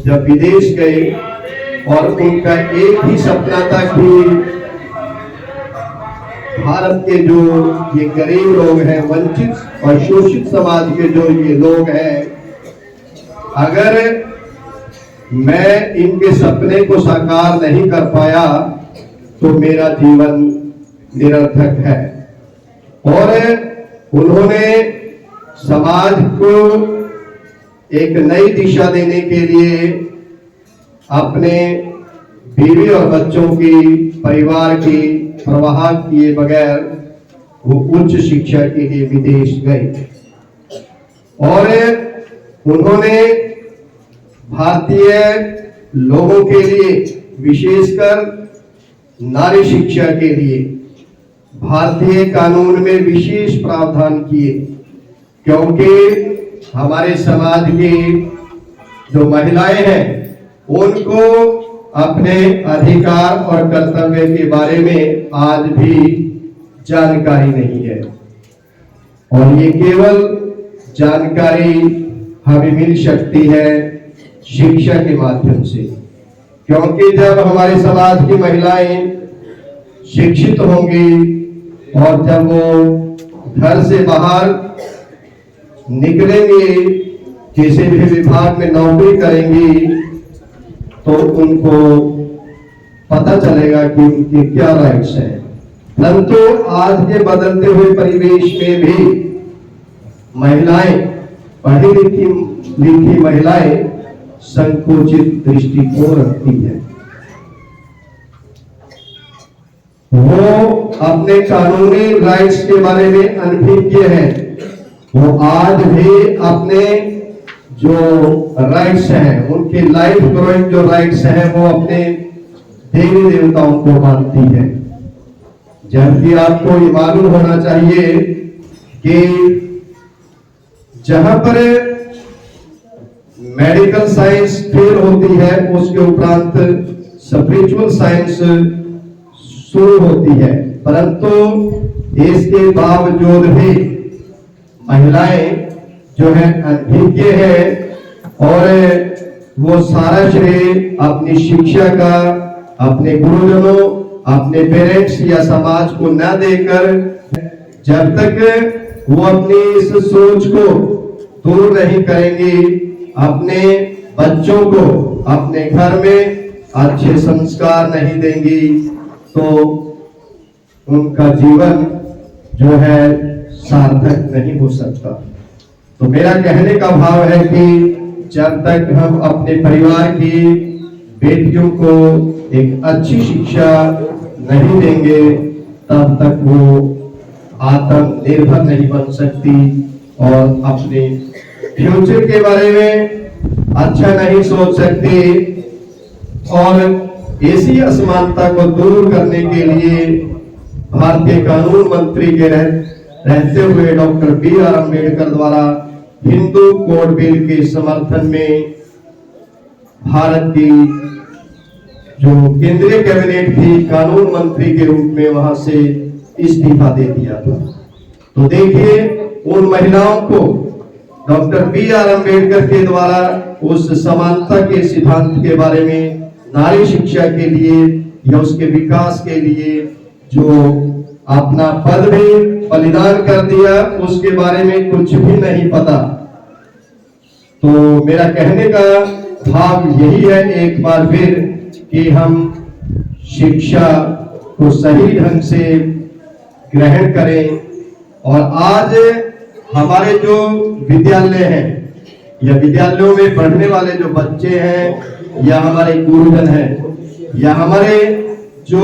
जब विदेश गए और उनका एक ही सपना था कि भारत के जो ये गरीब लोग हैं, वंचित और शोषित समाज के जो ये लोग हैं, अगर मैं इनके सपने को साकार नहीं कर पाया तो मेरा जीवन निरर्थक है। और उन्होंने समाज को एक नई दिशा देने के लिए अपने बीवी और बच्चों की, परिवार की परवाह किए बगैर वो उच्च शिक्षा के लिए विदेश गए और उन्होंने भारतीय लोगों के लिए, विशेषकर नारी शिक्षा के लिए भारतीय कानून में विशेष प्रावधान किए, क्योंकि हमारे समाज की जो महिलाएं हैं उनको अपने अधिकार और कर्तव्य के बारे में आज भी जानकारी नहीं है। और ये केवल जानकारी हमें मिल सकती है शिक्षा के माध्यम से, क्योंकि जब हमारे समाज की महिलाएं शिक्षित होंगी और जब वो घर से बाहर निकलेंगे, किसी भी विभाग में नौकरी करेंगी, तो उनको पता चलेगा कि उनके क्या राइट्स हैं। परंतु आज के बदलते हुए परिवेश में भी महिलाएं, पढ़ी लिखी महिलाएं संकुचित दृष्टिकोण रखती है। वो अपने कानूनी राइट्स के बारे में अनभिज्ञ है। वो आज भी अपने जो राइट्स हैं, उनके लाइफ ग्रोइंग जो राइट्स हैं, वो अपने देवी देवताओं को मानती है। जबकि आपको ये मालूम होना चाहिए कि जहां पर मेडिकल साइंस फेल होती है, उसके उपरांत स्पिरिचुअल साइंस शुरू होती है। परंतु इसके बावजूद भी महिलाएं जो है अनभिज्ञ है और वो सारा श्रेय अपनी शिक्षा का अपने गुरुजनों, अपने पेरेंट्स या समाज को न देकर, जब तक वो अपनी इस सोच को दूर नहीं करेंगी, अपने बच्चों को अपने घर में अच्छे संस्कार नहीं देंगी, तो उनका जीवन जो है सार्थक नहीं हो सकता। तो मेरा कहने का भाव है कि जब तक हम अपने परिवार की बेटियों को एक अच्छी शिक्षा नहीं देंगे, तब तक वो आत्मनिर्भर नहीं बन सकती और अपने फ्यूचर के बारे में अच्छा नहीं सोच सकती। और ऐसी असमानता को दूर करने के लिए भारतीय कानून मंत्री के रहते हुए डॉक्टर बी.आर. अम्बेडकर द्वारा हिंदू कोड बिल के समर्थन में भारत की जो केंद्रीय कैबिनेट थी, कानून मंत्री के रूप में वहां से इस्तीफा दे दिया था। तो देखिए, उन महिलाओं को डॉक्टर बी.आर. अम्बेडकर के द्वारा उस समानता के सिद्धांत के बारे में, नारी शिक्षा के लिए या उसके विकास के लिए जो अपना पद भी बलिदान कर दिया, उसके बारे में कुछ भी नहीं पता। तो मेरा कहने का भाव यही है एक बार फिर कि हम शिक्षा को सही ढंग से ग्रहण करें। और आज हमारे जो विद्यालय हैं या विद्यालयों में पढ़ने वाले जो बच्चे हैं या हमारे गुरुजन हैं या हमारे जो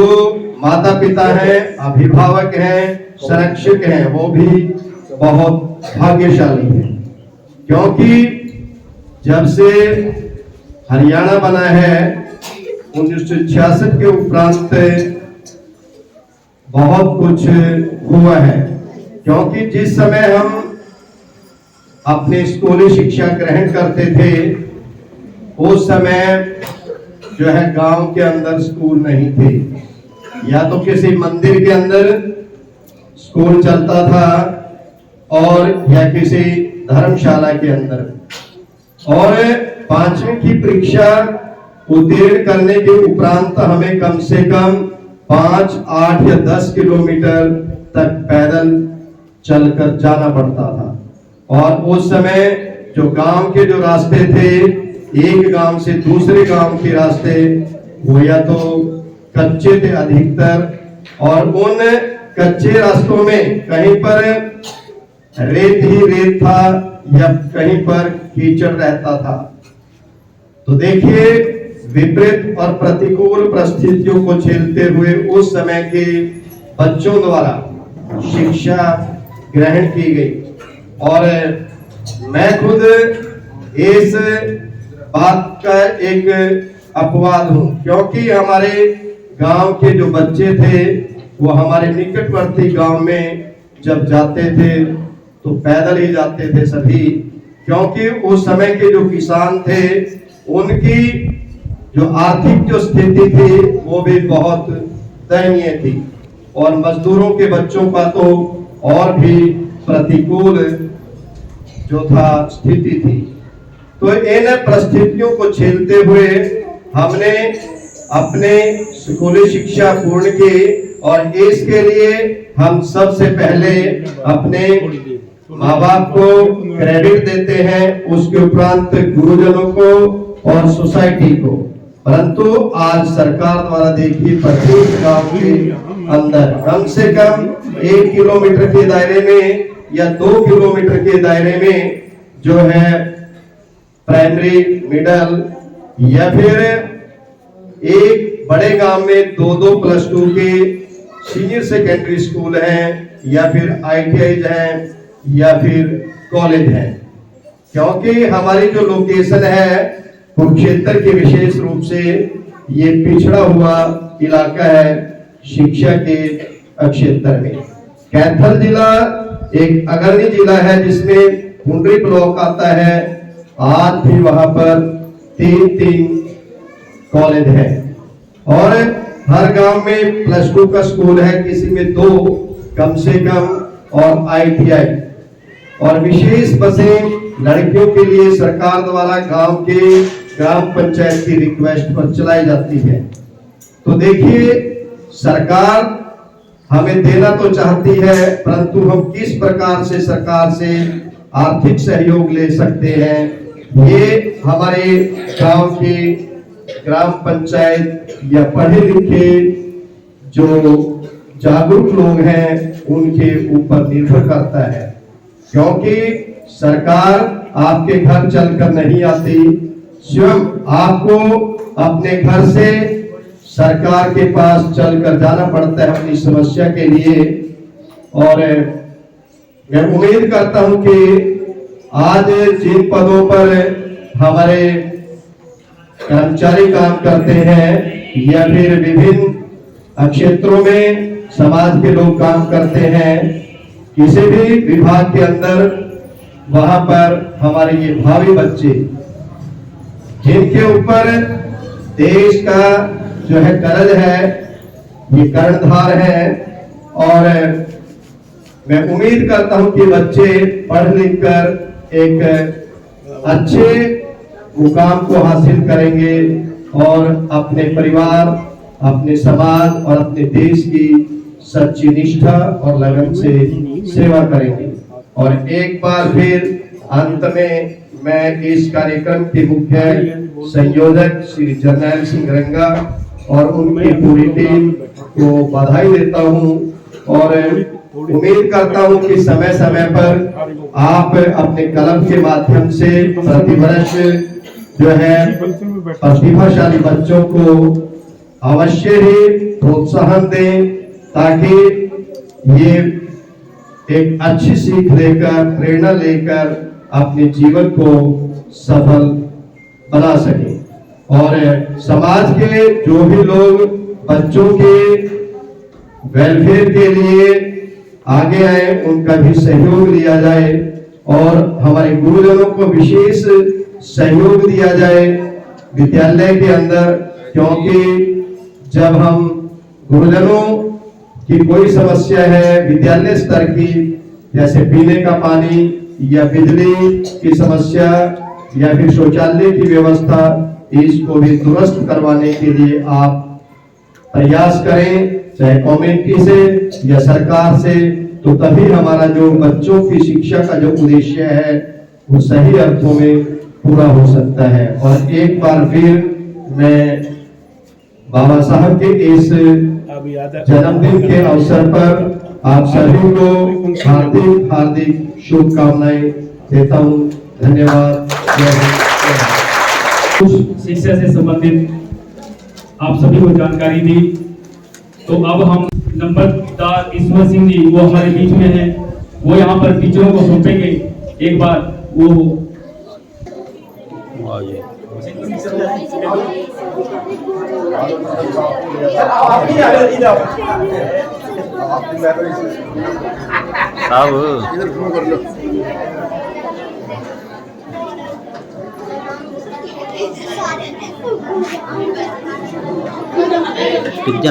माता पिता हैं, अभिभावक हैं, संरक्षक हैं, वो भी बहुत भाग्यशाली हैं, क्योंकि जब से हरियाणा बना है 1966 के उपरांत बहुत कुछ हुआ है। क्योंकि जिस समय हम अपने स्कूली शिक्षा ग्रहण करते थे उस समय जो है गांव के अंदर स्कूल नहीं थे, या तो किसी मंदिर के अंदर स्कूल चलता था और या किसी धर्मशाला के अंदर। और 5वीं की परीक्षा उत्तीर्ण करने के उपरांत हमें कम से कम 5, 8 या 10 किलोमीटर तक पैदल चलकर जाना पड़ता था। और उस समय जो गांव के जो रास्ते थे, एक गांव से दूसरे गांव के रास्ते वो या तो कच्चे थे अधिकतर, और उन कच्चे रास्तों में कहीं पर रेत ही रेत था या कहीं पर कीचड़ रहता था। तो देखिए, विपरीत और प्रतिकूल परिस्थितियों को झेलते हुए उस समय के बच्चों द्वारा शिक्षा ग्रहण की गई। और मैं खुद इस बात का एक अपवाद हूं, क्योंकि हमारे गांव के जो बच्चे थे वो हमारे निकटवर्ती गांव में जब जाते थे तो पैदल ही जाते थे सभी, क्योंकि उस समय के जो किसान थे उनकी जो आर्थिक जो स्थिति थी वो भी बहुत दयनीय थी, और मजदूरों के बच्चों का तो और भी प्रतिकूल जो था स्थिति थी। तो इन परिस्थितियों को झेलते हुए हमने अपने स्कूली शिक्षा पूर्ण की, और इसके लिए हम सबसे पहले अपने माँ बाप को क्रेडिट देते हैं, उसके उपरांत गुरुजनों को और सोसाइटी को। परंतु आज सरकार द्वारा देखिए प्रत्येक गांव के अंदर कम से कम 1 किलोमीटर के दायरे में या 2 किलोमीटर के दायरे में जो है प्राइमरी, मिडिल या फिर एक बड़े गांव में 2-2 +2 के सीनियर सेकेंडरी स्कूल हैं, या फिर ITIs हैं, या फिर कॉलेज हैं। क्योंकि हमारी जो लोकेशन है कुरुक्षेत्र के विशेष रूप से ये पिछड़ा हुआ इलाका है शिक्षा के क्षेत्र में। कैथल जिला एक अग्रणी जिला है जिसमें कुंडरी ब्लॉक आता है। आज भी वहां पर 3-3 कॉलेज है, और हर गांव में +2 का स्कूल है, किसी में 2 कम से कम, और ITI और विशेष बसें लड़कियों के लिए सरकार द्वारा गांव के ग्राम पंचायत की रिक्वेस्ट पर चलाई जाती है। तो देखिए, सरकार हमें देना तो चाहती है, परंतु हम किस प्रकार से सरकार से आर्थिक सहयोग ले सकते हैं, ये हमारे गांव की ग्राम पंचायत या पढ़े लिखे जो जागरूक लोग हैं उनके ऊपर निर्भर करता है। क्योंकि सरकार आपके घर चलकर नहीं आती, स्वयं आपको अपने घर से सरकार के पास चलकर जाना पड़ता है अपनी समस्या के लिए। और मैं उम्मीद करता हूं कि आज जिन पदों पर हमारे कर्मचारी काम करते हैं या फिर विभिन्न क्षेत्रों में समाज के लोग काम करते हैं, किसी भी विभाग के अंदर, वहां पर हमारे ये भावी बच्चे जिनके ऊपर देश का जो है कर्ज है, ये कर्णधार है। और मैं उम्मीद करता हूं कि बच्चे पढ़ लिख कर एक अच्छे मुकाम को हासिल करेंगे और अपने परिवार, अपने समाज और अपने देश की सच्ची निष्ठा और लगन से सेवा करेंगे। और एक बार फिर अंत में मैं इस कार्यक्रम के मुख्य संयोजक श्री जरनैल सिंह रंगा और उनकी पूरी टीम को बधाई देता हूं, और उम्मीद करता हूं कि समय समय पर आप अपने कलम के माध्यम से प्रतिवर्ष जो है प्रतिभाशाली बच्चों को अवश्य ही प्रोत्साहन दें, ताकि ये एक अच्छी सीख लेकर, प्रेरणा लेकर अपने जीवन को सफल बना सके। और समाज के जो भी लोग बच्चों के वेलफेयर के लिए आगे आए, उनका भी सहयोग लिया जाए और हमारे गुरुजनों को विशेष सहयोग दिया जाए, विद्यालय के अंदर, क्योंकि जब हम गुरुजनों की कोई समस्या है विद्यालय स्तर की, जैसे पीने का पानी या बिजली की समस्या या फिर शौचालय की व्यवस्था, इसको भी दुरुस्त करवाने के लिए आप प्रयास करें, चाहे कमेटी से या सरकार से, तो तभी हमारा जो बच्चों की शिक्षा का जो उद्देश्य है वो सही अर्थों में पूरा हो सकता है। और एक बार फिर मैं बाबा साहब के इस जन्मदिन के अवसर पर आप सभी को हार्दिक हार्दिक शुभकामनाएं देता हूं। धन्यवाद। शिक्षा से संबंधित आप सभी को जानकारी दी, तो अब हम नंबरदार ईश्वर सिंह जी वो हमारे बीच में हैं, वो यहाँ पर टीचरों को सौंपेंगे। एक बार वो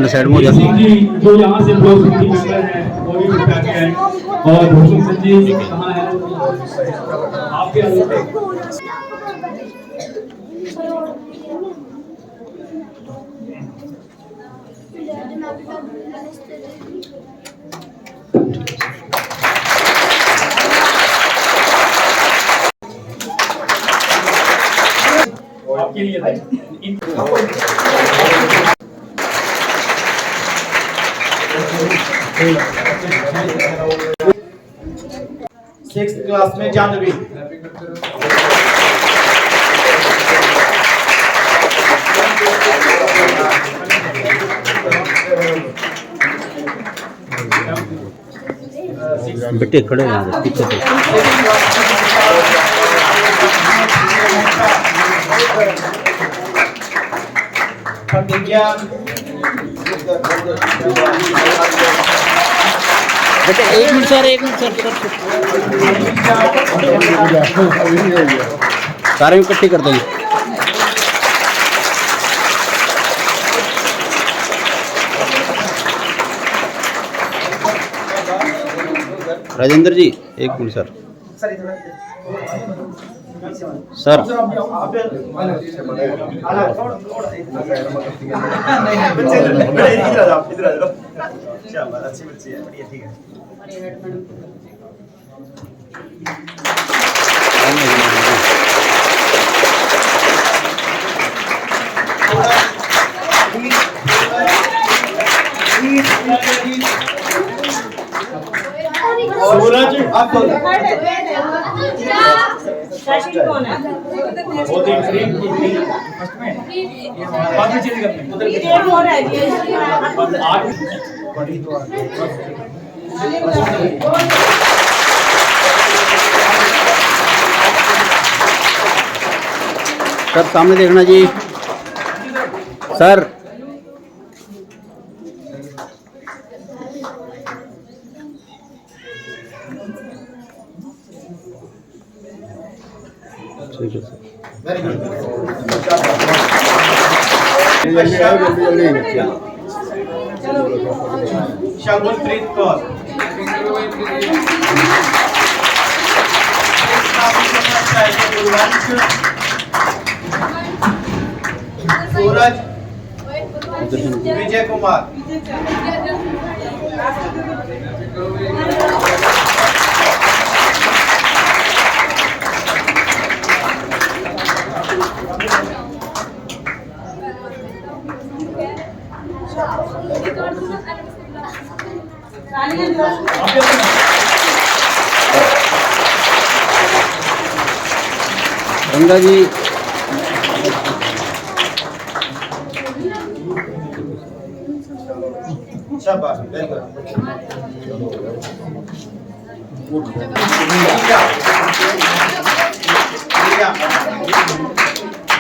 साइड में सिंह जी जो यहाँ से ब्लॉक कमेटी मेंबर हैं वो भी बिठा के हैं, और भूषण सिंह जी कहाँ है आपके आपके लिए 6th क्लास में जानवी। बेटे खड़े हैं पीछे से। प्रतिज्ञा बेटे एक मिनट सर, एक मिनट सर, सारे इकट्ठी कर देंगे। राजेंद्र जी एक मिनट सर। सर अच्छी बच्ची है, बढ़िया, ठीक है। सूरज आप कौन है? वो देख रही फर्स्ट में बाद में चेंज करते हैं उधर हो रहा है सर सामने देखना जी सर। ठीक है सर। शगुनप्रीत कौर। सूरज विजय कुमार। गंगा जी शाबाश,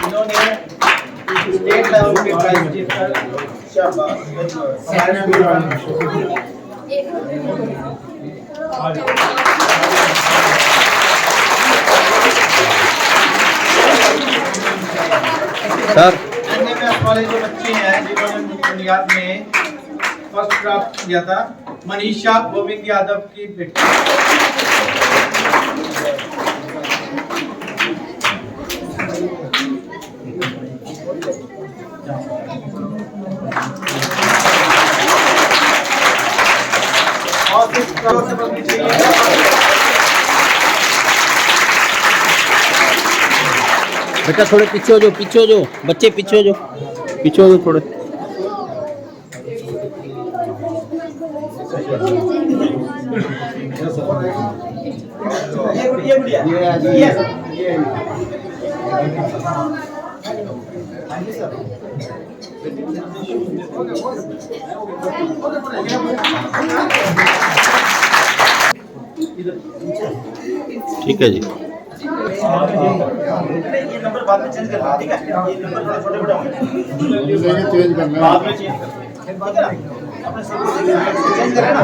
इन्होंने स्टेट लेवल पे प्राइज जीता। शाबाश, सर एनएमएस वाले जो बच्चे हैं जिन्होंने बुनियाद में फर्स्ट प्राप्त किया था, मनीषा गोविंद यादव की बेटी। और इस तरह से बननी चाहिए। बेटा थोड़े पीछे हो जाओ, बच्चे पीछे हो जाओ थोड़े। ये बढ़िया ये ठीक है जी। ये नंबर बाद में चेंज करना, ठीक है? ये नंबर थोड़ा छोटे बड़े होंगे, चेंज करना बाद में चेंज करना, अपने से चेंज करें ना।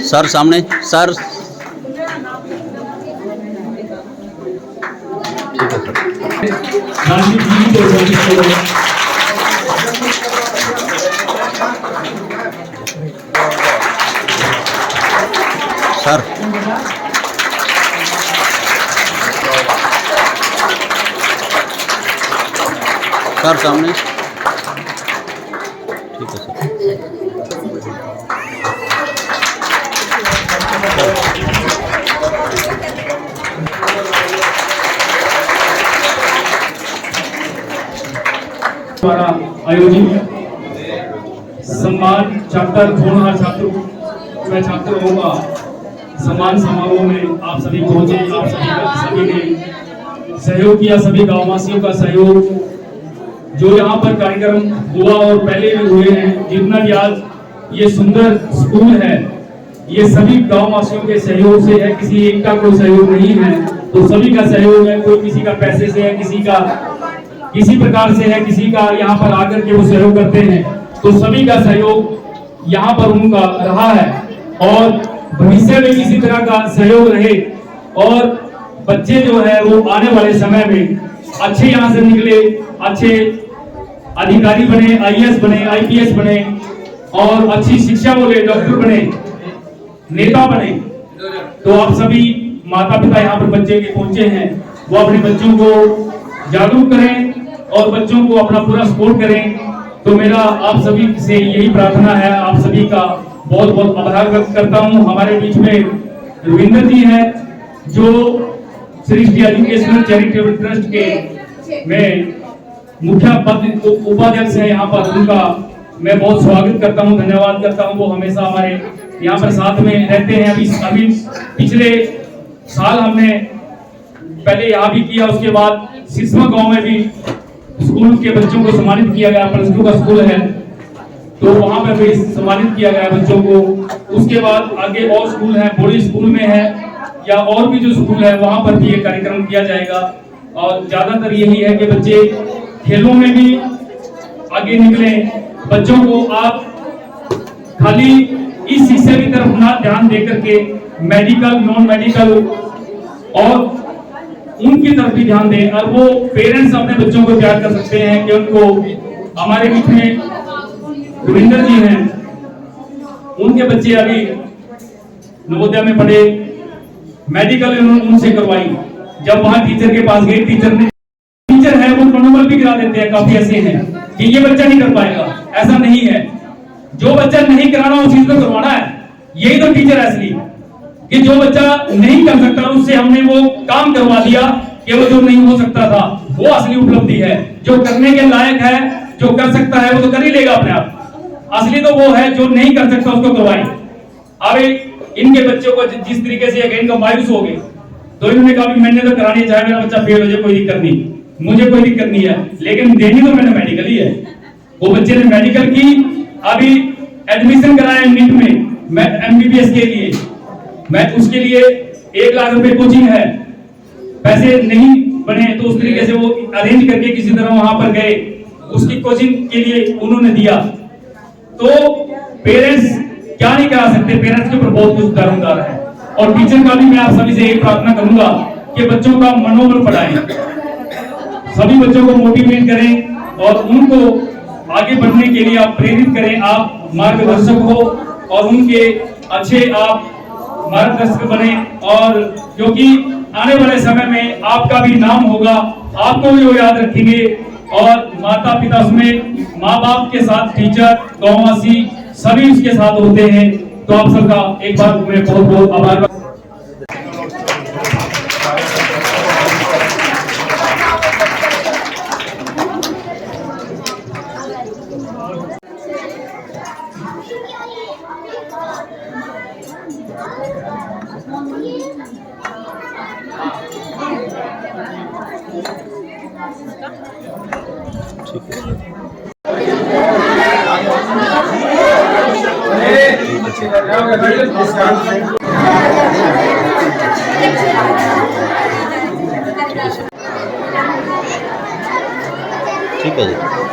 सर सामने सर। सर सर सामने। ठीक है सर। द्वारा आयोजित सम्मान छात्र होनहार छात्रों का सम्मान समारोह में आप सभी पहुंचे। आप सभी ने सहयोग किया, सभी गांववासियों का सहयोग जो यहाँ पर कार्यक्रम हुआ और पहले भी हुए हैं। जितना भी आज ये सुंदर स्कूल है, ये सभी गांववासियों के सहयोग से है, किसी एक का कोई सहयोग नहीं है। तो सभी का सहयोग है, कोई किसी का पैसे से है, किसी का किसी प्रकार से है, किसी का यहाँ पर आकर के वो सहयोग करते हैं। तो सभी का सहयोग यहाँ पर उनका रहा है और भविष्य में किसी तरह का सहयोग रहे और बच्चे जो है वो आने वाले समय में अच्छे यहाँ से निकले, अच्छे अधिकारी बने, आईएएस बने, आईपीएस बने और अच्छी शिक्षा बोले, डॉक्टर बने, नेता बने। तो आप सभी माता पिता यहाँ पर बच्चे के पहुंचे हैं, वो अपने बच्चों को जागरूक करें और बच्चों को अपना पूरा सपोर्ट करें। तो मेरा आप सभी से यही प्रार्थना है। आप सभी का बहुत बहुत आभार व्यक्त करता हूँ। हमारे बीच में रविंदर जी हैं जो सृष्टि एजुकेशनल चैरिटेबल ट्रस्ट के में मुख्य पद उपाध्यक्ष है यहाँ पर। उनका मैं बहुत स्वागत करता हूँ, धन्यवाद करता हूँ। वो हमेशा हमारे यहाँ पर साथ में रहते हैं। अभी पिछले साल हमने पहले यहाँ भी किया, उसके बाद सिसवा गांव में भी स्कूल के बच्चों को सम्मानित किया गया। +2 का स्कूल है तो वहाँ पर भी सम्मानित किया गया बच्चों को। उसके बाद आगे और स्कूल है, बोड़ी स्कूल में है या और भी जो स्कूल है वहाँ पर भी ये कार्यक्रम किया जाएगा। और ज्यादातर यही है कि बच्चे खेलों में भी आगे निकले। बच्चों को आप खाली इस हिस्से की तरफ ना ध्यान दे करके मेडिकल, नॉन मेडिकल और उनकी तरफ भी ध्यान दें। और वो पेरेंट्स अपने बच्चों को तैयार कर सकते हैं कि उनको हमारे बीच में रविंदर जी हैं, उनके बच्चे अभी नवोदय में पढ़े, मेडिकल उनसे करवाई। जब वहां टीचर के पास गए, टीचर है वो प्रोनोबल भी गिरा देते हैं। काफी ऐसे हैं कि ये बच्चा नहीं कर पाएगा, ऐसा नहीं है। जो बच्चा नहीं कराना उस चीज को करवाना है। यही तो टीचर है असली, कि जो बच्चा नहीं कर सकता उससे हमने वो काम करवा दिया कि वो जो नहीं हो सकता था, वो असली उपलब्धि है। जो करने के लायक है जो कर सकता है वो तो कर ही लेगा अपने आप। असली तो वो है जो नहीं कर सकता उसको करवाएं। अब इनके बच्चों को जिस तरीके से इनका मायूस हो गए तो इन्होंने कहा मैंने तो करानी है, चाहे मेरा बच्चा फेल हो जाए कोई दिक्कत नहीं, मुझे कोई दिक्कत नहीं है, लेकिन देनी तो मैंने मेडिकल ही है। वो बच्चे ने मेडिकल की, अभी एडमिशन कराया नीट में, मैं एमबीबीएस के लिए, मैं उसके लिए 1 लाख रुपए कोचिंग है, पैसे नहीं बने तो उस तरीके से वो अरेंज करके किसी तरह वहां पर गए, उसकी कोचिंग के लिए उन्होंने दिया। तो पेरेंट्स क्या नहीं करा सकते, पेरेंट्स के ऊपर बहुत कुछ दारोमदार है। और टीचर का भी मैं आप सभी से यही प्रार्थना करूंगा कि बच्चों का मनोबल बढ़ाएं, सभी बच्चों को मोटिवेट करें और उनको आगे बढ़ने के लिए आप प्रेरित करें। आप मार्गदर्शक हो और उनके अच्छे आप मार्गदर्शक बने, और क्योंकि आने वाले समय में आपका भी नाम होगा, आपको भी वो याद रखेंगे। और माता पिता उसमें माँ बाप के साथ टीचर, गांववासी सभी उसके साथ होते हैं। तो आप सबका एक बार मैं बहुत बहुत आभार। ठीक है जी।